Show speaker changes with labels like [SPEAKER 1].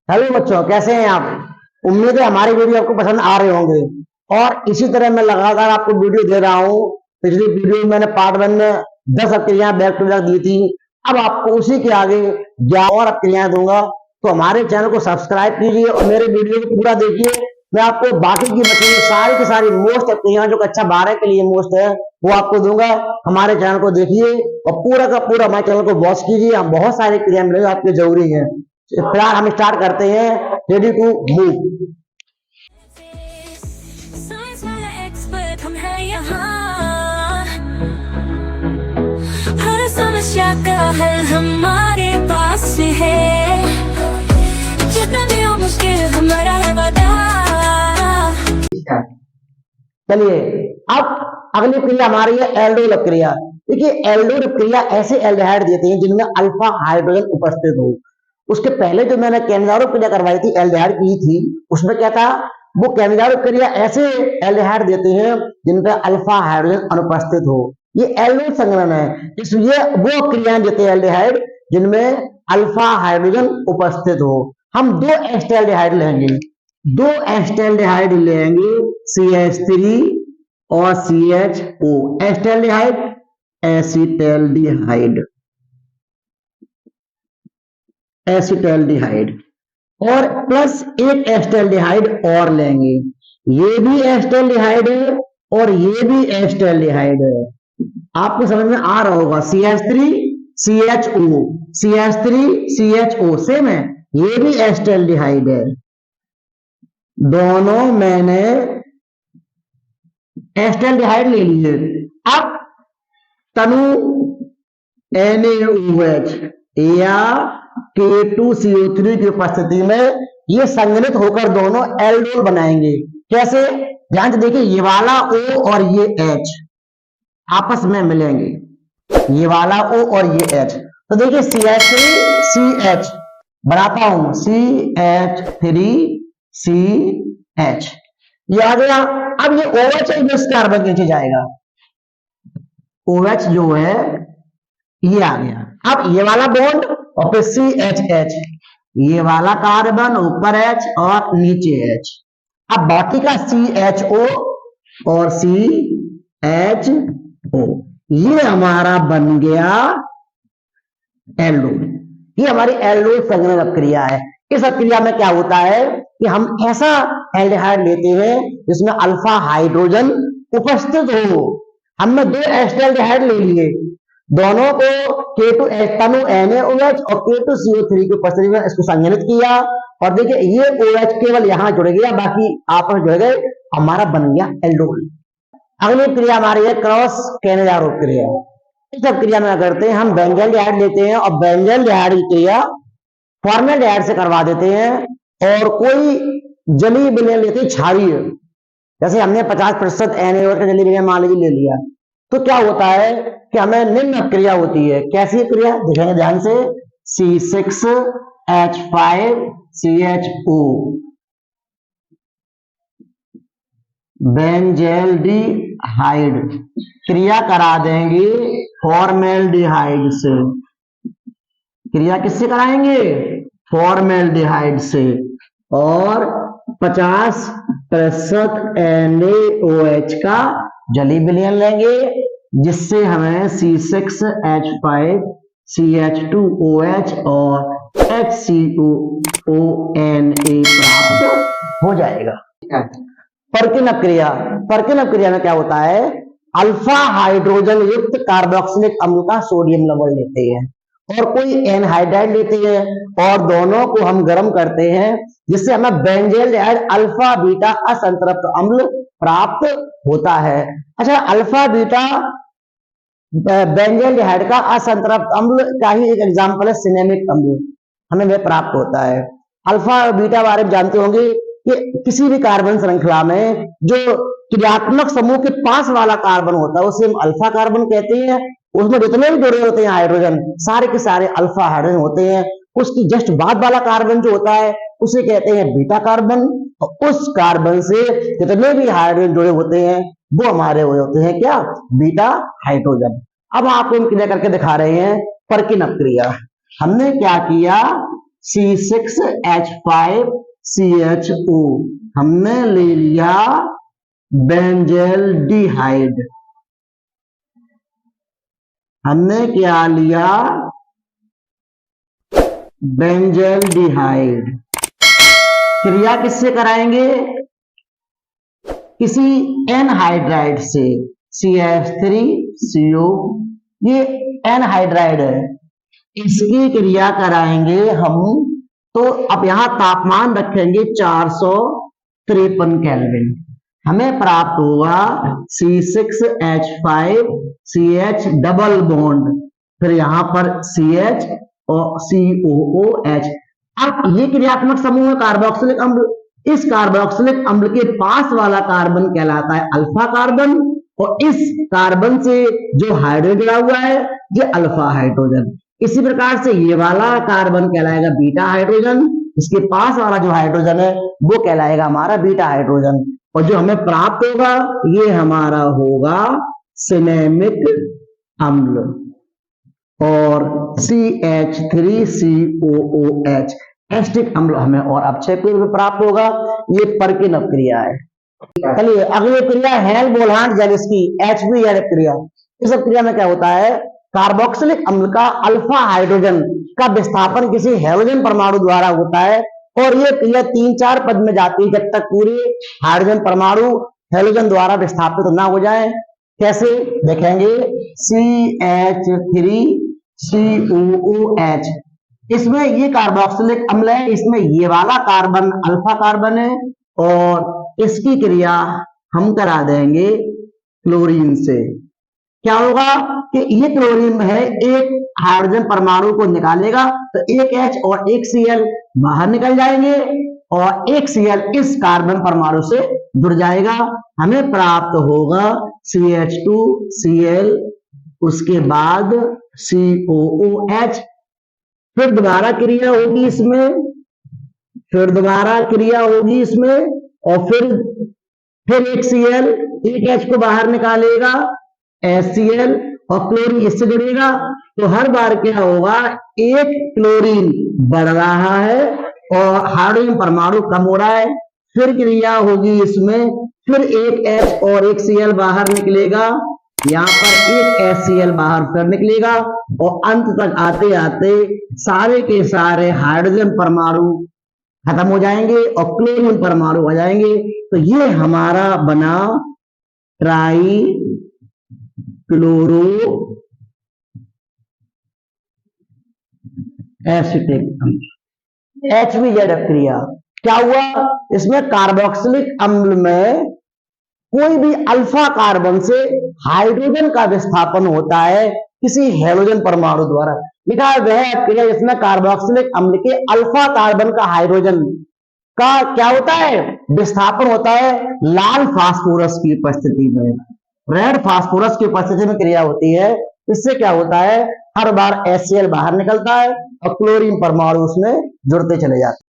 [SPEAKER 1] Hello बच्चों, कैसे हैं आप। उम्मीद है हमारी वीडियो आपको पसंद आ रहे होंगे। और इसी तरह मैं लगातार आपको वीडियो दे रहा हूँ। पिछली वीडियो में मैंने पार्ट 1 में 10 क्रियाएं बैक टू बैक दी थी। अब आपको उसी के आगे 11 और क्रियाएं दूंगा। तो हमारे चैनल को सब्सक्राइब कीजिए और मेरे वीडियो को पूरा देखिए। मैं आपको बाकी की बची हुई सारी की सारी मोस्ट क्रियाएं जो कक्षा 12 के लिए मोस्ट है वो आपको दूंगा। हमारे चैनल को देखिए और पूरा का पूरा हमारे चैनल को वॉच कीजिए। हम बहुत सारी क्रियाएं मिलेंगे, आपके जरूरी है। फिलहाल हम स्टार्ट करते हैं। Ready to move.
[SPEAKER 2] हम है यहाँ, हर समस्या का हल हमारे पास है। जितना भी हो मुश्किल हमारा है वादा।
[SPEAKER 1] चलिए, अब अगली क्रिया हमारी है एल्डोल क्रिया। देखिए, एल्डोल क्रिया ऐसे एल्डिहाइड देते हैं जिनमें अल्फा हाइड्रोजन उपस्थित हो। उसके पहले जो मैंने कैमिजारो क्रिया करवाई थी, एल्डिहाइड की थी, उसमें क्या था, वो कैमिजारो क्रिया ऐसे एल्डिहाइड देते हैं जिनमें अल्फा हाइड्रोजन अनुपस्थित हो। ये एल्डोल संघनन है, इसलिए वो क्रियाएं देते हैं एल्डिहाइड जिनमें अल्फा हाइड्रोजन उपस्थित हो। हम दो एस्टेल्डिहाइड लेंगे, दो एस्टेल्डिहाइड लेंगे, CH3 और CHO। एस्टेल्डिहाइड, एसिटेल्डिहाइड, एसिटेल्डिहाइड और प्लस एक एस्टेल्डिहाइड और लेंगे। ये भी एस्टेल्डिहाइड है और ये भी एस्टेल्डिहाइड है। आपको समझ में आ रहा होगा। CH3 CHO, CH3 CHO same है। ये भी एस्टेल्डिहाइड है। दोनों मैंने एस्टेल्डिहाइड ले लिए। अब तनु NaOH या K2CO3 की उपस्थिति में ये संघनित होकर दोनों एल्डोल बनाएंगे। कैसे, ध्यान से देखिए, ये वाला O और ये H आपस में मिलेंगे। ये वाला O और ये H, तो देखिए CH3 CH बनाता हूं, CH3CH, ये आ गया। अब ये OH है, इस कार्बन नीचे जाएगा। OH जो है ये आ गया। अब ये वाला बॉन्ड और फिर CHH, ये वाला कार्बन ऊपर H और नीचे H। अब बाकी का CHO और CHO, ये हमारा बन गया एल्डोल। ये हमारी एल्डोल संघनन क्रिया है। इस क्रिया में क्या होता है कि हम ऐसा एल्डिहाइड लेते हैं जिसमें अल्फा हाइड्रोजन उपस्थित हो। हमने दो एस्टेल्डिहाइड ले लिए, दोनों को K2 तनु NaOH और K2CO3 की उपस्थिति में इसको संघनित किया और देखिए ये OH केवल यहां जुड़ गया, बाकी आपस जुड़ गए, हमारा बन गया एल्डोल। अगली क्रिया हमारी है क्रॉस कैमिजारो क्रिया। इस क्रिया में करते हैं, हम बेंजल्डिहाइड लेते हैं और बेंजल्डिहाइड की क्रिया फॉर्मेल्डिहाइड से करवा देते हैं और कोई जली विलयन लेते हैं क्षारीय। जैसे हमने 50% NaOH का जली विलयन मान लीजिए ले लिया, तो क्या होता है कि हमें निम्न क्रिया होती है। कैसी क्रिया देखेंगे ध्यान से, C6H5CHO, बेंजल्डिहाइड क्रिया करा देंगे फॉर्मेल्डिहाइड से। क्रिया किससे कराएंगे, फॉर्मेल्डिहाइड से। और 50% NaOH का जली विलयन लेंगे, जिससे हमें C6H5CH2OH और HCOONA प्राप्त हो जाएगा। पर्किन क्रिया, पर्किन क्रिया में क्या होता है, अल्फा हाइड्रोजन युक्त कार्बोक्सिलिक अम्ल का सोडियम लवण लेते हैं और कोई एनहाइड्राइड लेते हैं और दोनों को हम गर्म करते हैं, जिससे हमें बेंजल्डिहाइड अल्फा बीटा असंतृप्त अम्ल प्राप्त होता है। अच्छा, अल्फा बीटा बेंजल्डिहाइड का असंतृप्त अम्ल का ही एक एग्जांपल है सिनेमिक अम्ल, हमें वह प्राप्त होता है। अल्फा बीटा बारे में जानते होंगे कि किसी भी कार्बन श्रृंखला में जो क्रियात्मक समूह के पास वाला कार्बन होता है उसे हम अल्फा कार्बन कहते हैं। उसमें जितने भी जुड़े होते हैं हाइड्रोजन, सारे के सारे अल्फा हाइड्रोजन होते हैं। उसकी जस्ट बाद वाला कार्बन जो होता है उसे कहते हैं बीटा कार्बन, और उस कार्बन से जितने भी हाइड्रोजन जुड़े होते हैं वो हमारे हुए होते हैं क्या, बीटा हाइड्रोजन। अब आपको हम क्रिया करके दिखा रहे हैं पर्किन क्रिया। हमने क्या किया, C6H5CHO, हमने ले लिया बेंजेल्डिहाइड। हमने क्या लिया? बेंजेल्डिहाइड। क्रिया किससे कराएंगे? किसी एनहाइड्राइड से, CH3CO, ये एनहाइड्राइड है, इसकी क्रिया कराएंगे हम। तो अब यहां तापमान रखेंगे 453 केल्विन। हमें प्राप्त होगा C6H5CH डबल बॉन्ड, फिर यहां पर CH और COOH। अब ये क्रियात्मक समूह है कार्बोक्सिलिक अम्ल। इस कार्बोक्सिलिक अम्ल के पास वाला कार्बन कहलाता है अल्फा कार्बन, और इस कार्बन से जो हाइड्रोजन जुड़ा हुआ है ये अल्फा हाइड्रोजन। इसी प्रकार से ये वाला कार्बन कहलाएगा बीटा हाइड्रोजन, इसके पास वाला जो हाइड्रोजन है वो कहलाएगा हमारा बीटा हाइड्रोजन, और जो हमें प्राप्त होगा ये हमारा होगा सिनेमिक अम्ल। और CH3COOH एस्टिक अम्ल हमें और अपक्षय में प्राप्त होगा। ये परकिन अपक्रिया है। चलिए अगली क्रिया हेल्महोल्ट्ज जेलिंस्की HBZ क्रिया। इस क्रिया में क्या होता है? कार्बोक्सिलिक अम्ल का अल्फा हाइड्रोजन का विस्थापन किसी हेलोजन परमाणु द्वारा होता है, और ये क्रिया 3-4 पद में जाती है जब तक पूरे हाइड्रोजन परमाणु हेलोजन द्वारा विस्थापित ना हो जाए। कैसे देखेंगे? CH3COOH, इसमें ये कार्बोक्सिलिक अम्ल है, इसमें ये वाला कार्बन अल्फा कार्बन है, और इसकी क्रिया हम करा देंगे क्लोरीन से। क्या होगा कि ये क्लोरीन है, एक हाइड्रोजन परमाणु को निकालेगा तो एक H और एक Cl बाहर निकल जाएंगे, और एक Cl इस कार्बन परमाणु से जुड़ जाएगा। हमें प्राप्त होगा CH2Cl, उसके बाद COOH, फिर दोबारा क्रिया होगी इसमें, और फिर एक Cl एक H को बाहर निकालेगा, HCl, और क्लोरीन इससे जुड़ेगा। तो हर बार क्या होगा? एक क्लोरीन बढ़ रहा है और हाइड्रोजन परमाणु कम हो रहा है। फिर क्रिया होगी इसमें, फिर एक H और एक Cl बाहर निकलेगा, यहाँ पर एक HCl बाहर फिर निकलेगा, और अंत तक आते आते सारे के सारे हाइड्रोजन परमाणु खत्म हो जाएंगे और क्लोरीन परमाणु हो जाएंगे। तो ये हमारा बना ट्राई क्लोरो एसिटिक अम्ल, HBZ क्रिया। क्या हुआ? इसमें कार्बोक्सिलिक अम्ल में कोई भी अल्फा कार्बन से हाइड्रोजन का विस्थापन होता है किसी हेलोजन परमाणु द्वारा। लिखा है वह क्रिया जिसमें कार्बोक्सिलिक अम्ल के अल्फा कार्बन का हाइड्रोजन का क्या होता है? विस्थापन होता है लाल फास्फोरस की उपस्थिति में, रेड फास्फोरस की उपस्थिति में क्रिया होती है। इससे क्या होता है? हर बार HCl बाहर निकलता है और क्लोरीन परमाणु उसमें जुड़ते चले जाते हैं।